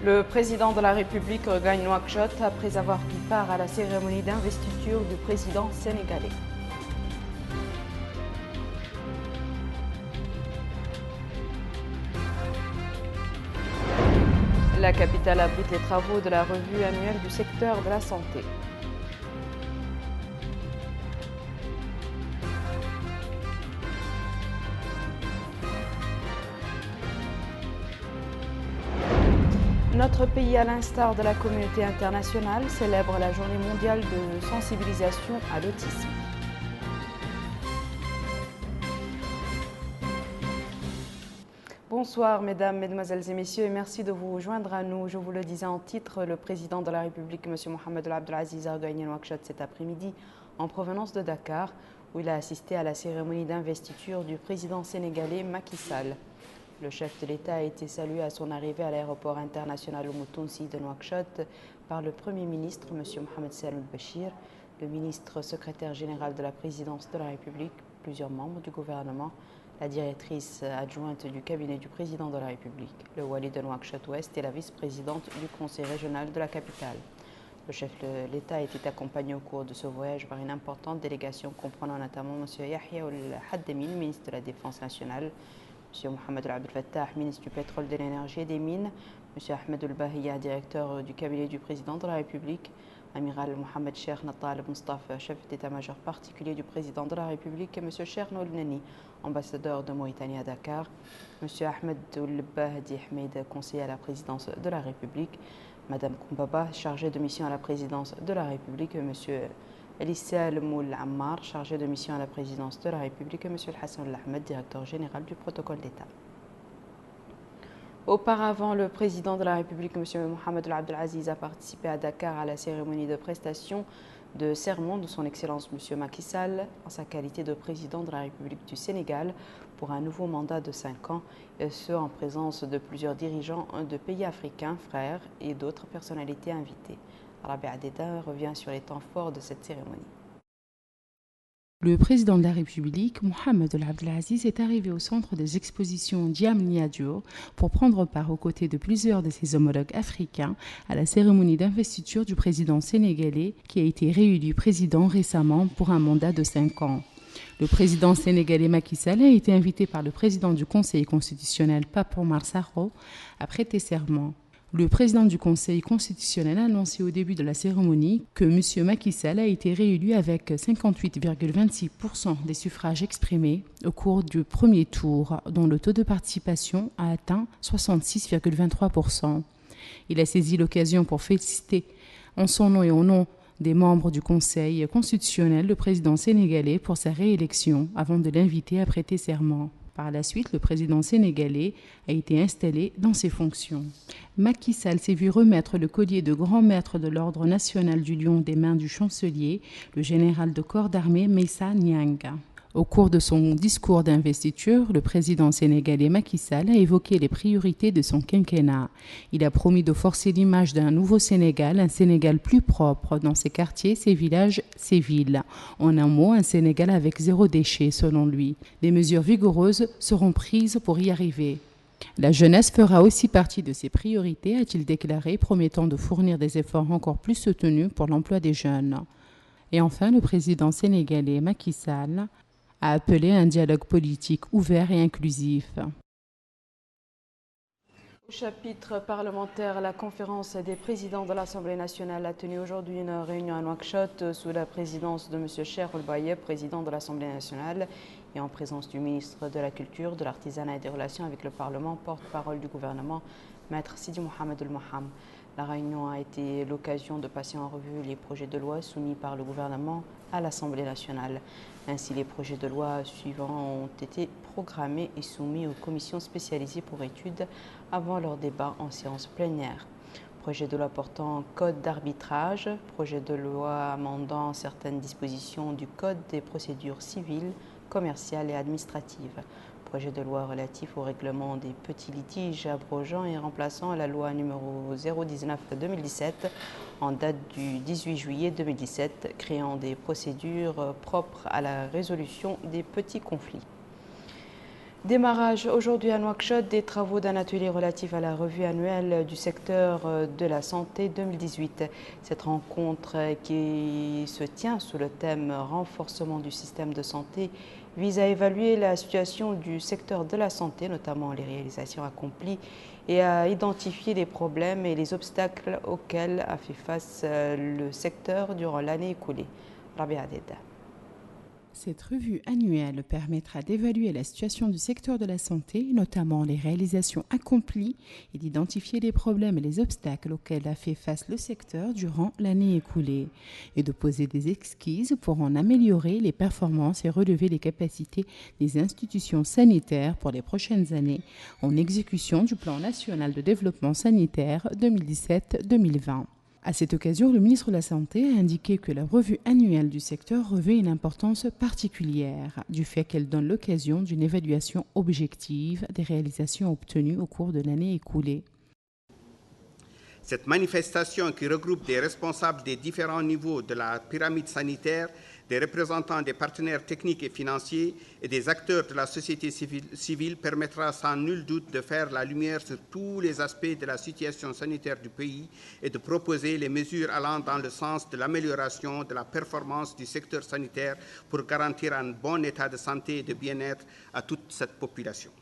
Le président de la République regagne Nouakchott après avoir pris part à la cérémonie d'investiture du président sénégalais. La capitale abrite les travaux de la revue annuelle du secteur de la santé. Notre pays, à l'instar de la communauté internationale, célèbre la journée mondiale de sensibilisation à l'autisme. Bonsoir mesdames, mesdemoiselles et messieurs et merci de vous joindre à nous. Je vous le disais en titre, le président de la République, M. Mohamed Abdelaziz, a regagné Nouakchott cet après-midi en provenance de Dakar, où il a assisté à la cérémonie d'investiture du président sénégalais Macky Sall. Le chef de l'État a été salué à son arrivée à l'aéroport international Oumoutounsi de Nouakchott par le Premier ministre, M. Mohamed Salem Bachir, le ministre secrétaire général de la présidence de la République, plusieurs membres du gouvernement, la directrice adjointe du cabinet du président de la République, le wali de Nouakchott-Ouest et la vice-présidente du conseil régional de la capitale. Le chef de l'État était accompagné au cours de ce voyage par une importante délégation comprenant notamment M. Yahya Al-Haddemi, ministre de la Défense nationale, M. Mohamed Abdel Fattah, ministre du pétrole, de l'énergie et des mines, M. Ahmed Al-Bahia, directeur du cabinet du président de la République, Amiral Mohamed Cheikh Natal Mustafa, chef d'état-major particulier du président de la République, et M. Cheikh Noul Nani, ambassadeur de Mauritanie à Dakar, M. Ahmed Oul-Bahdi Ahmed, conseiller à la présidence de la République, Mme Koumbaba, chargée de mission à la présidence de la République, M. Elissa Moul Ammar, chargé de mission à la présidence de la République, et M. Hassan Al-Ahmed, directeur général du protocole d'État. Auparavant, le président de la République, M. Mohamed Abdelaziz, a participé à Dakar à la cérémonie de prestation de serment de son Excellence M. Macky Sall en sa qualité de président de la République du Sénégal pour un nouveau mandat de 5 ans, et ce en présence de plusieurs dirigeants de pays africains, frères et d'autres personnalités invitées. Rabi Adeda revient sur les temps forts de cette cérémonie. Le président de la République, Mohamed Abdelaziz, est arrivé au centre des expositions Diamniadio pour prendre part aux côtés de plusieurs de ses homologues africains à la cérémonie d'investiture du président sénégalais qui a été réélu président récemment pour un mandat de 5 ans. Le président sénégalais Macky Sall a été invité par le président du Conseil constitutionnel, Pape Omar Sarr, à prêter serment. Le président du Conseil constitutionnel a annoncé au début de la cérémonie que M. Macky Sall a été réélu avec 58,26% des suffrages exprimés au cours du premier tour, dont le taux de participation a atteint 66,23%. Il a saisi l'occasion pour féliciter en son nom et au nom des membres du Conseil constitutionnel le président sénégalais pour sa réélection avant de l'inviter à prêter serment. Par la suite, le président sénégalais a été installé dans ses fonctions. Macky Sall s'est vu remettre le collier de grand maître de l'Ordre national du Lion des mains du chancelier, le général de corps d'armée Meissa Nianga. Au cours de son discours d'investiture, le président sénégalais Macky Sall a évoqué les priorités de son quinquennat. Il a promis de forcer l'image d'un nouveau Sénégal, un Sénégal plus propre dans ses quartiers, ses villages, ses villes. En un mot, un Sénégal avec zéro déchet, selon lui. Des mesures vigoureuses seront prises pour y arriver. La jeunesse fera aussi partie de ses priorités, a-t-il déclaré, promettant de fournir des efforts encore plus soutenus pour l'emploi des jeunes. Et enfin, le président sénégalais Macky Sall a appelé à un dialogue politique ouvert et inclusif. Au chapitre parlementaire, la conférence des présidents de l'Assemblée nationale a tenu aujourd'hui une réunion à Nouakchott sous la présidence de M. Cheikh Ould-Bahia, président de l'Assemblée nationale, et en présence du ministre de la Culture, de l'Artisanat et des Relations avec le Parlement, porte-parole du gouvernement, Maître Sidi Mohamed El-Moham. La réunion a été l'occasion de passer en revue les projets de loi soumis par le gouvernement à l'Assemblée nationale. Ainsi, les projets de loi suivants ont été programmés et soumis aux commissions spécialisées pour études avant leur débat en séance plénière. Projet de loi portant code d'arbitrage, projet de loi amendant certaines dispositions du code des procédures civiles, commerciales et administratives. Projet de loi relatif au règlement des petits litiges abrogeant et remplaçant la loi numéro 019/2017 en date du 18 juillet 2017, créant des procédures propres à la résolution des petits conflits. Démarrage aujourd'hui à Nouakchott des travaux d'un atelier relatif à la revue annuelle du secteur de la santé 2018. Cette rencontre qui se tient sous le thème renforcement du système de santé vise à évaluer la situation du secteur de la santé, notamment les réalisations accomplies, et à identifier les problèmes et les obstacles auxquels a fait face le secteur durant l'année écoulée. Rabia Deda. Cette revue annuelle permettra d'évaluer la situation du secteur de la santé, notamment les réalisations accomplies, et d'identifier les problèmes et les obstacles auxquels a fait face le secteur durant l'année écoulée, et de poser des esquisses pour en améliorer les performances et relever les capacités des institutions sanitaires pour les prochaines années, en exécution du plan national de développement sanitaire 2017-2020. À cette occasion, le ministre de la Santé a indiqué que la revue annuelle du secteur revêt une importance particulière du fait qu'elle donne l'occasion d'une évaluation objective des réalisations obtenues au cours de l'année écoulée. Cette manifestation qui regroupe des responsables des différents niveaux de la pyramide sanitaire, des représentants des partenaires techniques et financiers et des acteurs de la société civile permettra sans nul doute de faire la lumière sur tous les aspects de la situation sanitaire du pays et de proposer les mesures allant dans le sens de l'amélioration de la performance du secteur sanitaire pour garantir un bon état de santé et de bien-être à toute cette population.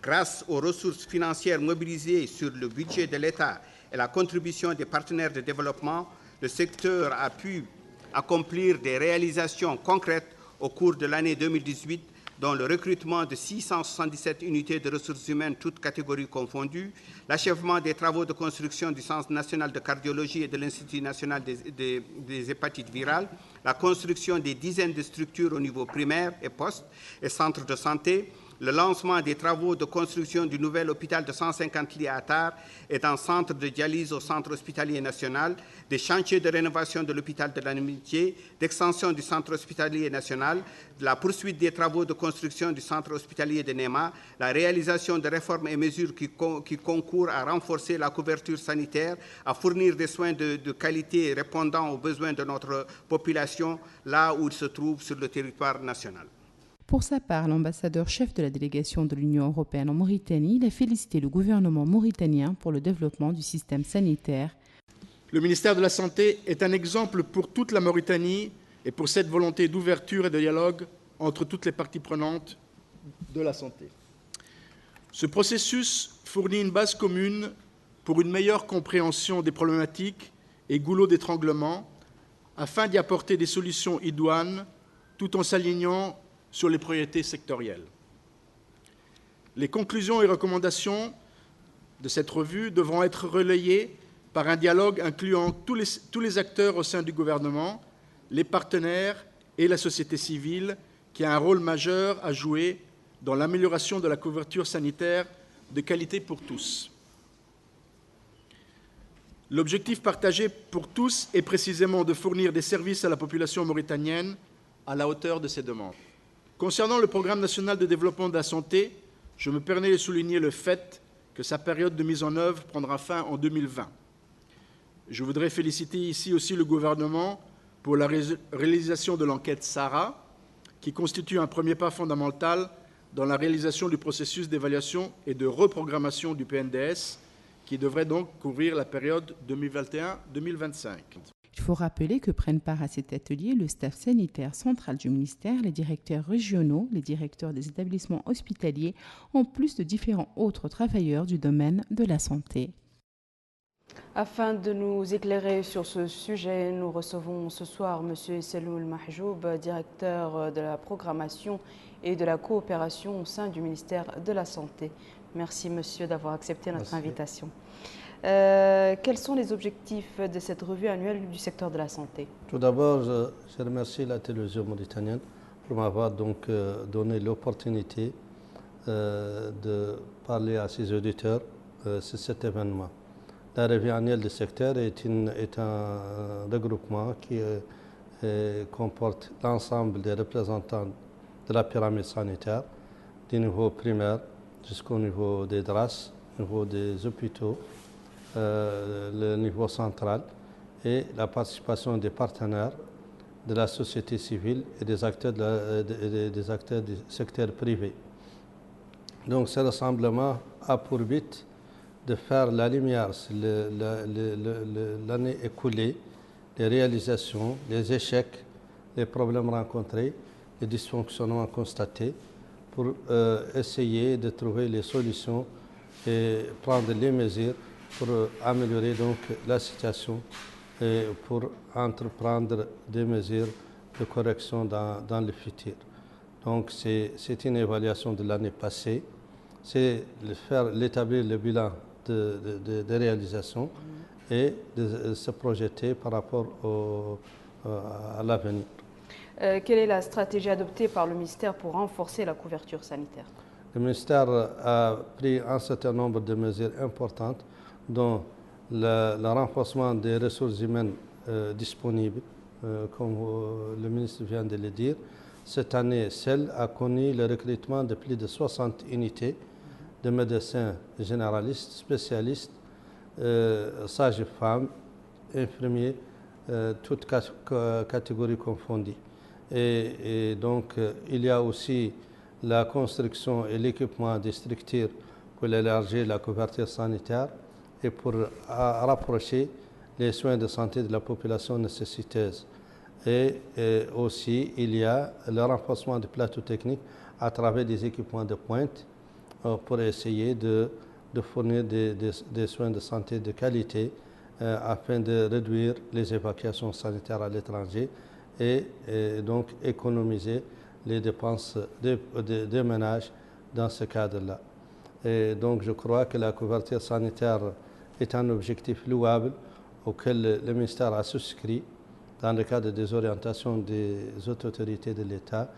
Grâce aux ressources financières mobilisées sur le budget de l'État et la contribution des partenaires de développement, le secteur a pu accomplir des réalisations concrètes au cours de l'année 2018, dont le recrutement de 677 unités de ressources humaines, toutes catégories confondues, l'achèvement des travaux de construction du Centre national de cardiologie et de l'Institut national des hépatites virales, la construction des dizaines de structures au niveau primaire et poste et centres de santé, le lancement des travaux de construction du nouvel hôpital de 150 lits à Tar et d'un centre de dialyse au centre hospitalier national, des chantiers de rénovation de l'hôpital de l'Amitié, d'extension du centre hospitalier national, de la poursuite des travaux de construction du centre hospitalier de Néma, la réalisation de réformes et mesures qui concourent à renforcer la couverture sanitaire, à fournir des soins de qualité répondant aux besoins de notre population là où ils se trouvent sur le territoire national. Pour sa part, l'ambassadeur-chef de la délégation de l'Union européenne en Mauritanie a félicité le gouvernement mauritanien pour le développement du système sanitaire. Le ministère de la Santé est un exemple pour toute la Mauritanie et pour cette volonté d'ouverture et de dialogue entre toutes les parties prenantes de la santé. Ce processus fournit une base commune pour une meilleure compréhension des problématiques et goulots d'étranglement afin d'y apporter des solutions idoines tout en s'alignant sur les priorités sectorielles. Les conclusions et recommandations de cette revue devront être relayées par un dialogue incluant tous les acteurs au sein du gouvernement, les partenaires et la société civile, qui a un rôle majeur à jouer dans l'amélioration de la couverture sanitaire de qualité pour tous. L'objectif partagé pour tous est précisément de fournir des services à la population mauritanienne à la hauteur de ses demandes. Concernant le programme national de développement de la santé, je me permets de souligner le fait que sa période de mise en œuvre prendra fin en 2020. Je voudrais féliciter ici aussi le gouvernement pour la réalisation de l'enquête SARA, qui constitue un premier pas fondamental dans la réalisation du processus d'évaluation et de reprogrammation du PNDS, qui devrait donc couvrir la période 2021-2025. Il faut rappeler que prennent part à cet atelier le staff sanitaire central du ministère, les directeurs régionaux, les directeurs des établissements hospitaliers, en plus de différents autres travailleurs du domaine de la santé. Afin de nous éclairer sur ce sujet, nous recevons ce soir M. Seloul Mahjoub, directeur de la programmation et de la coopération au sein du ministère de la Santé. Merci monsieur d'avoir accepté notre invitation. Quels sont les objectifs de cette revue annuelle du secteur de la santé? Tout d'abord, je remercie la télévision mauritanienne pour m'avoir donc donné l'opportunité de parler à ses auditeurs sur cet événement. La revue annuelle du secteur est un regroupement qui comporte l'ensemble des représentants de la pyramide sanitaire, du niveau primaire jusqu'au niveau des DRAS, au niveau des hôpitaux, le niveau central et la participation des partenaires de la société civile et des acteurs du secteur privé. Donc ce rassemblement a pour but de faire la lumière sur l'année écoulée, les réalisations, les échecs, les problèmes rencontrés, les dysfonctionnements constatés, pour essayer de trouver les solutions et prendre les mesures pour améliorer donc la situation et pour entreprendre des mesures de correction dans le futur. Donc c'est une évaluation de l'année passée, c'est l'établir le bilan de réalisation et de se projeter par rapport à l'avenir. Quelle est la stratégie adoptée par le ministère pour renforcer la couverture sanitaire? Le ministère a pris un certain nombre de mesures importantes, dont le renforcement des ressources humaines disponibles, comme le ministre vient de le dire. Cette année, CEL a connu le recrutement de plus de 60 unités de médecins généralistes, spécialistes, sages-femmes, infirmiers, toutes catégories confondues. Et donc, il y a aussi la construction et l'équipement des structures pour élargir la couverture sanitaire et pour rapprocher les soins de santé de la population nécessiteuse. Et aussi, il y a le renforcement du plateau technique à travers des équipements de pointe pour essayer de fournir des soins de santé de qualité afin de réduire les évacuations sanitaires à l'étranger et donc économiser les dépenses des ménages dans ce cadre-là. Et donc je crois que la couverture sanitaire est un objectif louable auquel le ministère a souscrit dans le cadre des orientations des autorités de l'État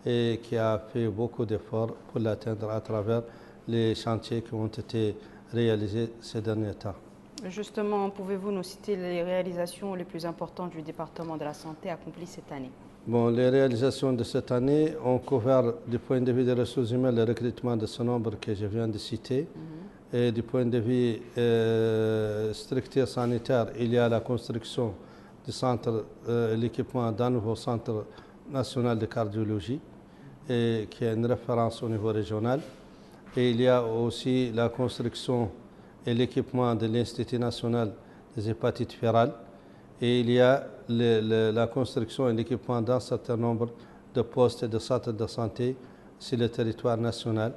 et qui a fait beaucoup d'efforts pour l'atteindre à travers les chantiers qui ont été réalisés ces derniers temps. Justement, pouvez-vous nous citer les réalisations les plus importantes du département de la santé accomplies cette année? Bon, les réalisations de cette année ont couvert du point de vue des ressources humaines le recrutement de ce nombre que je viens de citer. Et du point de vue structure sanitaire, il y a la construction du centre, l'équipement d'un nouveau centre national de cardiologie et qui est une référence au niveau régional. Et il y a aussi la construction et l'équipement de l'Institut national des hépatites virales. Et il y a la construction et l'équipement d'un certain nombre de postes et de centres de santé sur le territoire national.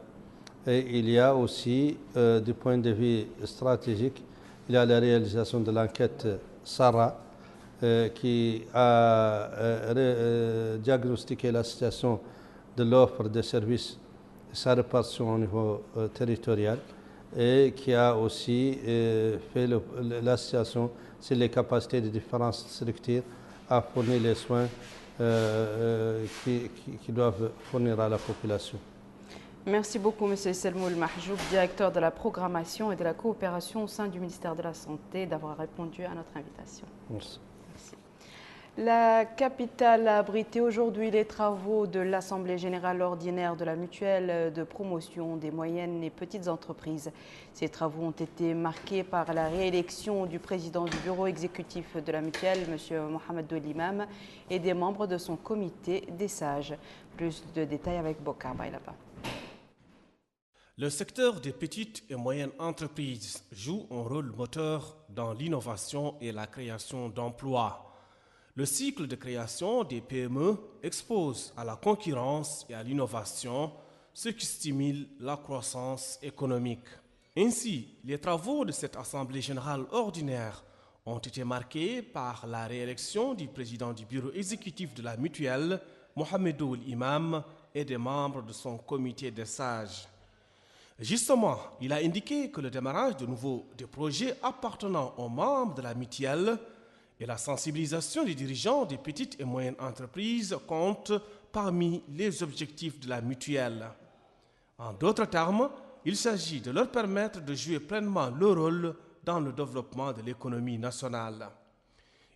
Et il y a aussi, du point de vue stratégique, il y a la réalisation de l'enquête SARA qui a diagnostiqué la situation de l'offre de services et sa répartition au niveau territorial et qui a aussi fait la situation sur les capacités des différentes structures à fournir les soins qui doivent fournir à la population. Merci beaucoup, M. Selmoul Mahjoub, directeur de la programmation et de la coopération au sein du ministère de la Santé, d'avoir répondu à notre invitation. Merci. La capitale a abrité aujourd'hui les travaux de l'Assemblée générale ordinaire de la mutuelle de promotion des moyennes et petites entreprises. Ces travaux ont été marqués par la réélection du président du bureau exécutif de la mutuelle, M. Mohamed Doulimam, et des membres de son comité des sages. Plus de détails avec Bokar Bailaba. Le secteur des petites et moyennes entreprises joue un rôle moteur dans l'innovation et la création d'emplois. Le cycle de création des PME expose à la concurrence et à l'innovation, ce qui stimule la croissance économique. Ainsi, les travaux de cette Assemblée générale ordinaire ont été marqués par la réélection du président du bureau exécutif de la mutuelle, Mohamed Doulimam, et des membres de son comité des sages. Justement, il a indiqué que le démarrage de nouveau des projets appartenant aux membres de la mutuelle et la sensibilisation des dirigeants des petites et moyennes entreprises comptent parmi les objectifs de la mutuelle. En d'autres termes, il s'agit de leur permettre de jouer pleinement leur rôle dans le développement de l'économie nationale.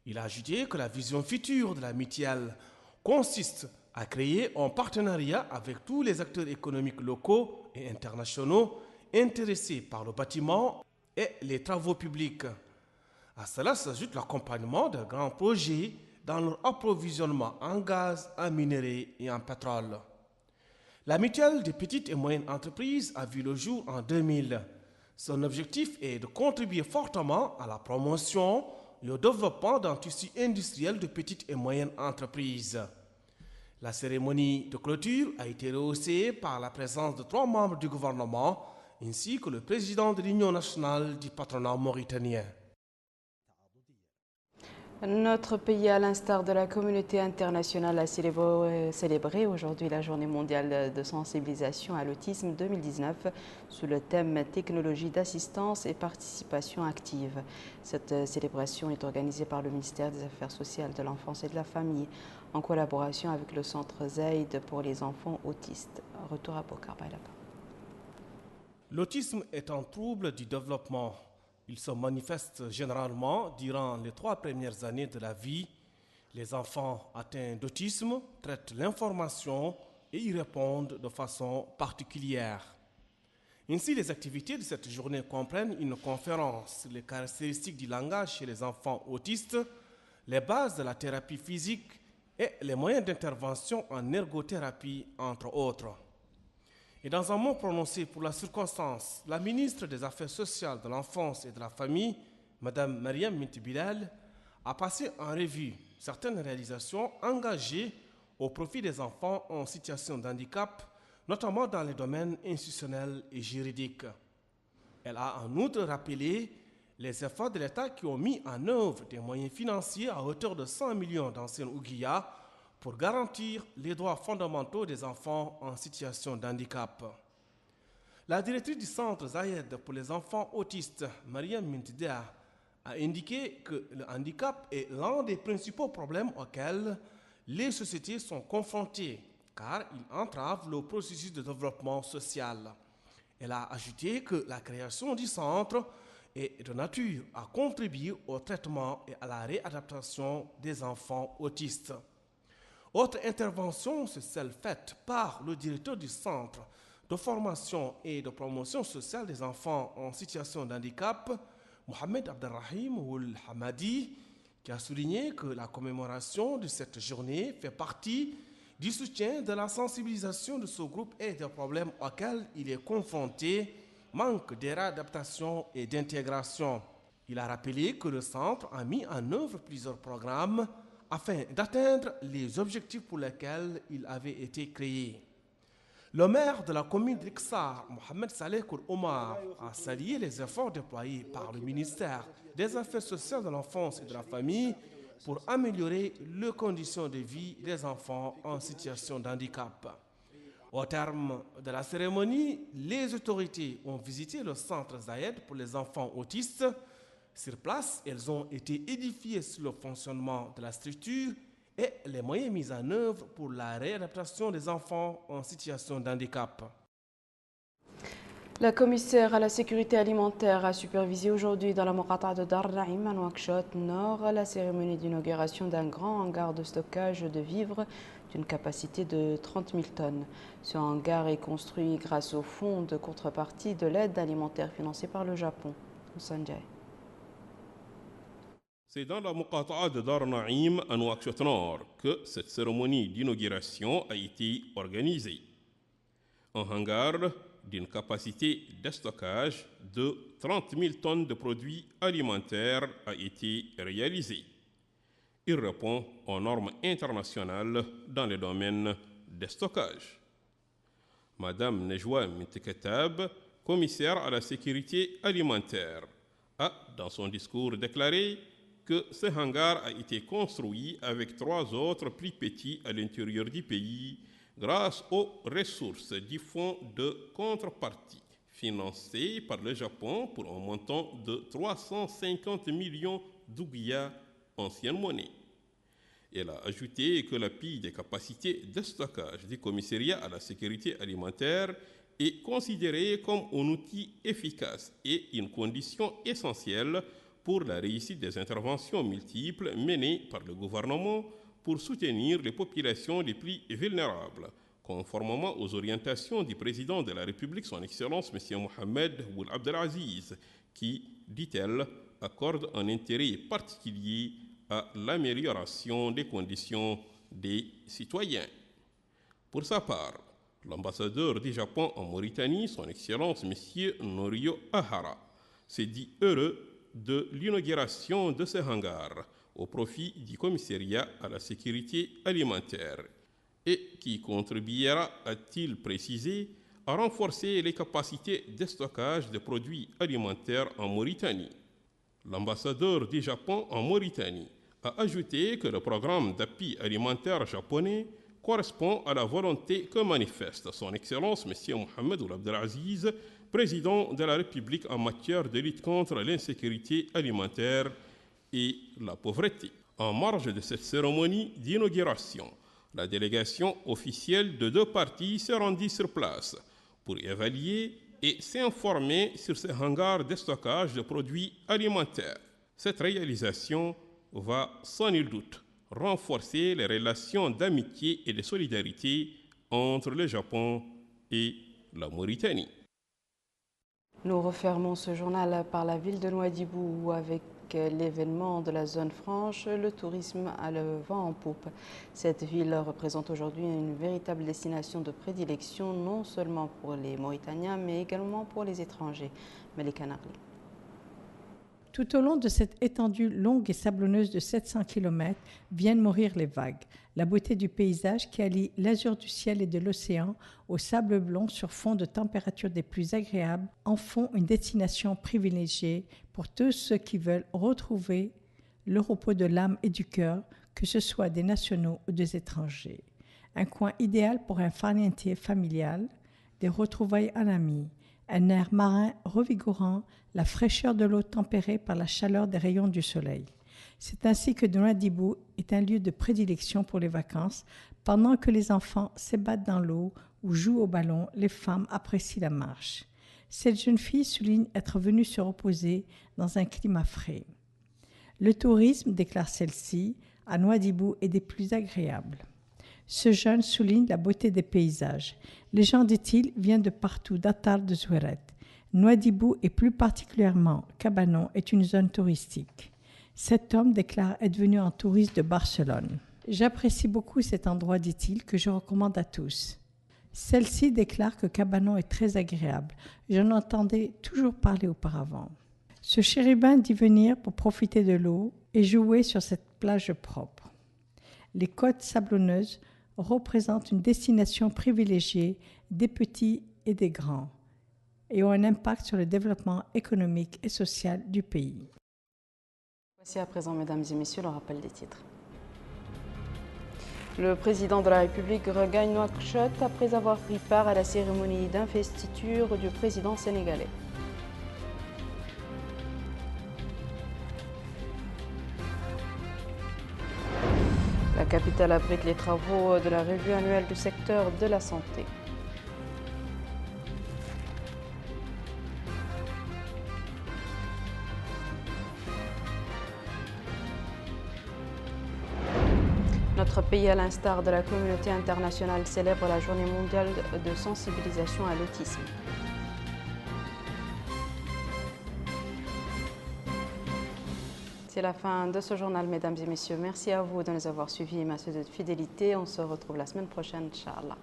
Il a ajouté que la vision future de la mutuelle consiste à créer un partenariat avec tous les acteurs économiques locaux et internationaux intéressés par le bâtiment et les travaux publics. À cela s'ajoute l'accompagnement de grands projets dans leur approvisionnement en gaz, en minerais et en pétrole. La mutuelle des petites et moyennes entreprises a vu le jour en 2000. Son objectif est de contribuer fortement à la promotion et au développement d'un tissu industriel de petites et moyennes entreprises. La cérémonie de clôture a été rehaussée par la présence de 3 membres du gouvernement ainsi que le président de l'Union nationale du patronat mauritanien. Notre pays, à l'instar de la communauté internationale, a célébré aujourd'hui la journée mondiale de sensibilisation à l'autisme 2019 sous le thème technologie d'assistance et participation active. Cette célébration est organisée par le ministère des Affaires sociales, de l'enfance et de la famille en collaboration avec le centre Zaïd pour les enfants autistes. Retour à Bokar Bailaba. L'autisme est un trouble du développement. Il se manifeste généralement durant les 3 premières années de la vie. Les enfants atteints d'autisme traitent l'information et y répondent de façon particulière. Ainsi, les activités de cette journée comprennent une conférence sur les caractéristiques du langage chez les enfants autistes, les bases de la thérapie physique et les moyens d'intervention en ergothérapie, entre autres. Et dans un mot prononcé pour la circonstance, la ministre des Affaires sociales, de l'enfance et de la famille, Mme Mariam Minti Bilal, a passé en revue certaines réalisations engagées au profit des enfants en situation de handicap, notamment dans les domaines institutionnels et juridiques. Elle a en outre rappelé les efforts de l'État qui ont mis en œuvre des moyens financiers à hauteur de 100 millions d'anciens Ouguiya pour garantir les droits fondamentaux des enfants en situation de handicap. La directrice du centre Zayed pour les enfants autistes, Mariam Mintida, a indiqué que le handicap est l'un des principaux problèmes auxquels les sociétés sont confrontées, car il entrave le processus de développement social. Elle a ajouté que la création du centre est de nature à contribuer au traitement et à la réadaptation des enfants autistes. Autre intervention, c'est celle faite par le directeur du Centre de formation et de promotion sociale des enfants en situation de handicap, Mohamed Abdelrahim Oul Hamadi, qui a souligné que la commémoration de cette journée fait partie du soutien de la sensibilisation de ce groupe et des problèmes auxquels il est confronté, manque de réadaptation et d'intégration. Il a rappelé que le centre a mis en œuvre plusieurs programmes afin d'atteindre les objectifs pour lesquels il avait été créé. Le maire de la commune d'Iksar, Mohamed Saleh Kour Omar, a salué les efforts déployés par le ministère des Affaires sociales, de l'enfance et de la famille pour améliorer les conditions de vie des enfants en situation de handicap. Au terme de la cérémonie, les autorités ont visité le centre Zayed pour les enfants autistes. Sur place, elles ont été édifiées sur le fonctionnement de la structure et les moyens mis en œuvre pour la réadaptation des enfants en situation de handicap. La commissaire à la sécurité alimentaire a supervisé aujourd'hui dans la Moqata de Dar Naïm à Nouakchott Nord la cérémonie d'inauguration d'un grand hangar de stockage de vivres d'une capacité de 30 000 tonnes. Ce hangar est construit grâce au fonds de contrepartie de l'aide alimentaire financé par le Japon. Sanjay. C'est dans la Muqata'a de Dar Naïm à Nouakchott Nord que cette cérémonie d'inauguration a été organisée. Un hangar d'une capacité de stockage de 30 000 tonnes de produits alimentaires a été réalisé. Il répond aux normes internationales dans le domaine de stockage. Madame Nejwa Mintekatab, commissaire à la sécurité alimentaire, a dans son discours déclaré que ce hangar a été construit avec 3 autres plus petits à l'intérieur du pays grâce aux ressources du fonds de contrepartie financé par le Japon pour un montant de 350 millions d'Ouguiya, ancienne monnaie. Elle a ajouté que l'appui des capacités de stockage du commissariat à la sécurité alimentaire est considéré comme un outil efficace et une condition essentielle pour la réussite des interventions multiples menées par le gouvernement pour soutenir les populations les plus vulnérables, conformément aux orientations du président de la République, son Excellence M. Mohamed Ould Abdelaziz, qui, dit-elle, accorde un intérêt particulier à l'amélioration des conditions des citoyens. Pour sa part, L'ambassadeur du Japon en Mauritanie, son Excellence M. Norio Ahara, s'est dit heureux de l'inauguration de ce hangar au profit du commissariat à la sécurité alimentaire et qui contribuera, a-t-il précisé, à renforcer les capacités de stockage de produits alimentaires en Mauritanie. L'ambassadeur du Japon en Mauritanie a ajouté que le programme d'appui alimentaire japonais correspond à la volonté que manifeste son Excellence M. Mohamed Ould Abdelaziz, président de la République en matière de lutte contre l'insécurité alimentaire et la pauvreté. En marge de cette cérémonie d'inauguration, la délégation officielle de 2 parties s'est rendue sur place pour évaluer et s'informer sur ces hangars de stockage de produits alimentaires. Cette réalisation va sans nul doute renforcer les relations d'amitié et de solidarité entre le Japon et la Mauritanie. Nous refermons ce journal par la ville de Nouadhibou où avec l'événement de la zone franche, le tourisme a le vent en poupe. Cette ville représente aujourd'hui une véritable destination de prédilection non seulement pour les Mauritaniens mais également pour les étrangers. Malika Narli. Tout au long de cette étendue longue et sablonneuse de 700 km viennent mourir les vagues. La beauté du paysage qui allie l'azur du ciel et de l'océan au sable blond sur fond de températures des plus agréables en font une destination privilégiée pour tous ceux qui veulent retrouver le repos de l'âme et du cœur, que ce soit des nationaux ou des étrangers. Un coin idéal pour un farniente familial, des retrouvailles en amis, un air marin revigorant, la fraîcheur de l'eau tempérée par la chaleur des rayons du soleil. C'est ainsi que Nouadhibou est un lieu de prédilection pour les vacances. Pendant que les enfants s'ébattent dans l'eau ou jouent au ballon, les femmes apprécient la marche. Cette jeune fille souligne être venue se reposer dans un climat frais. Le tourisme, déclare celle-ci, à Nouadhibou est des plus agréables. Ce jeune souligne la beauté des paysages. Les gens, dit-il, viennent de partout, d'Atar, de Zouéret. Nouadhibou et plus particulièrement Cabanon est une zone touristique. Cet homme déclare être venu en touriste de Barcelone. J'apprécie beaucoup cet endroit, dit-il, que je recommande à tous. Celle-ci déclare que Cabanon est très agréable. J'en entendais toujours parler auparavant. Ce chérubin dit venir pour profiter de l'eau et jouer sur cette plage propre. Les côtes sablonneuses représentent une destination privilégiée des petits et des grands et ont un impact sur le développement économique et social du pays. Voici à présent, mesdames et messieurs, le rappel des titres. Le président de la République regagne Nouakchott après avoir pris part à la cérémonie d'investiture du président sénégalais. La capitale abrite les travaux de la revue annuelle du secteur de la santé. Notre pays, à l'instar de la communauté internationale, célèbre la journée mondiale de sensibilisation à l'autisme. C'est la fin de ce journal, mesdames et messieurs. Merci à vous de nous avoir suivis. Merci de votre fidélité. On se retrouve la semaine prochaine, Inch'Allah.